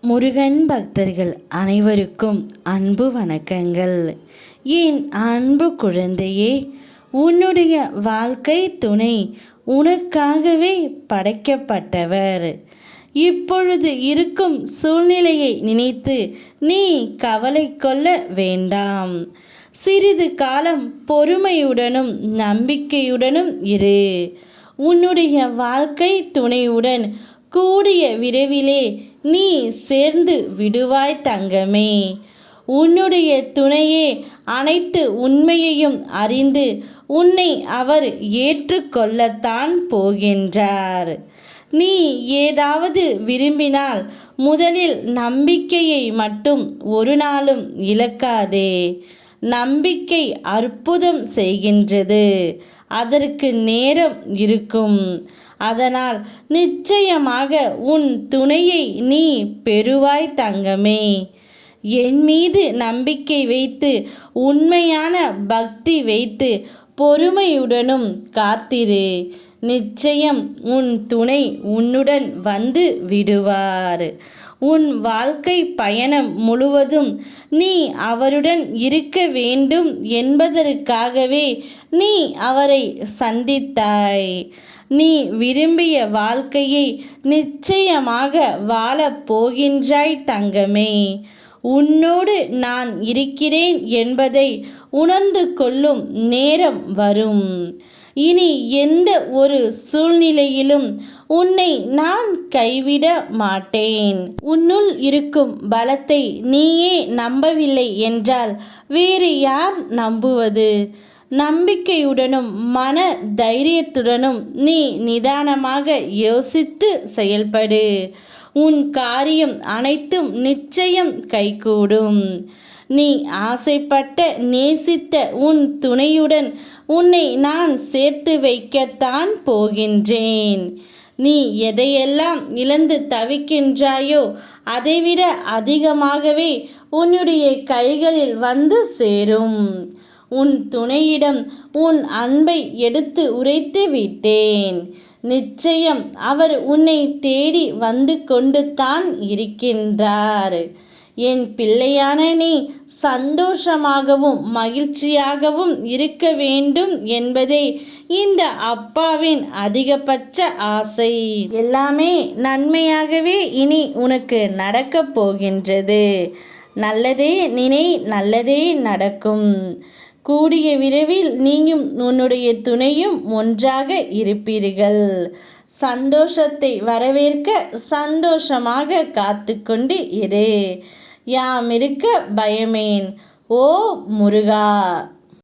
முருகன் பக்தர்கள் அனைவருக்கும் அன்பு வணக்கங்கள். என் அன்பு குழந்தையே, உன்னுடைய வாழ்க்கை துணை உனக்காகவே படைக்கப்பட்டவர். இப்பொழுது இருக்கும் சூழ்நிலையை நினைத்து நீ கவலை கொள்ள வேண்டாம். சிறிது காலம் பொறுமையுடனும் நம்பிக்கையுடனும் இரு. உன்னுடைய வாழ்க்கை துணையுடன் கூடிய விரைவிலே நீ சேர்ந்து விடுவாய் தங்கமே. உன்னுடைய துணையே அனைத்து உண்மையையும் அறிந்து உன்னை அவர் ஏற்றுக்கொள்ளத்தான் போகின்றார். நீ ஏதாவது விரும்பினால் முதலில் நம்பிக்கையை மட்டும் ஒரு நாளும் இழக்காதே. நம்பிக்கை அற்புதம் செய்கின்றது. அதற்கு நேரம் இருக்கும். அதனால் நிச்சயமாக உன் துணையை நீ பெறுவாய் தங்கமே. என் மீது நம்பிக்கை வைத்து உண்மையான பக்தி வைத்து பொறுமையுடனும் காத்திரு. நிச்சயம் உன் துணை உன்னுடன் வந்து விடுவார். உன் வாழ்க்கை பயணம் முழுவதும் நீ அவருடன் இருக்க வேண்டும் என்பதற்காகவே நீ அவரை சந்தித்தாய். நீ விரும்பிய வாழ்க்கையை நிச்சயமாக வாழப் போகின்றாய் தங்கமே. உன்னோடு நான் இருக்கிறேன் என்பதை உணர்ந்து கொள்ளும் நேரம் வரும். இனி எந்த ஒரு சூழ்நிலையிலும் உன்னை நான் கைவிட மாட்டேன். உன்னுள் இருக்கும் பலத்தை நீயே நம்பவில்லை என்றால் வேறு யார் நம்புவது? நம்பிக்கையுடனும் மன தைரியத்துடனும் நீ நிதானமாக யோசித்து செயல்படு. உன் காரியம் அனைத்தும் நிச்சயம் கைகூடும். நீ ஆசைப்பட்ட நேசித்த உன் துணையுடன் உன்னை நான் சேர்த்து வைக்கத்தான் போகின்றேன். நீ எதையெல்லாம் இழந்து தவிக்கின்றாயோ அதைவிட அதிகமாகவே உன்னுடைய கைகளில் வந்து சேரும். உன் துணையிடம் உன் அன்பை எடுத்து உரைத்து விட்டேன். நிச்சயம் அவர் உன்னை தேடி வந்து கொண்டு தான் இருக்கின்றார். என் பிள்ளையான நீ சந்தோஷமாகவும் மகிழ்ச்சியாகவும் இருக்க வேண்டும் என்பதே இந்த அப்பாவின் அதிகபட்ச ஆசை. எல்லாமே நன்மையாகவே இனி உனக்கு நடக்கப் போகின்றது. நல்லதே நினை, நல்லதே நடக்கும். கூடிய விரைவில் நீயும் உன்னுடைய துணையும் ஒன்றாக இருப்பீர்கள். சந்தோஷத்தை வரவேற்க சந்தோஷமாக காத்து கொண்டு இரு. யாம் இருக்க பயமேன். ஓ முருகா.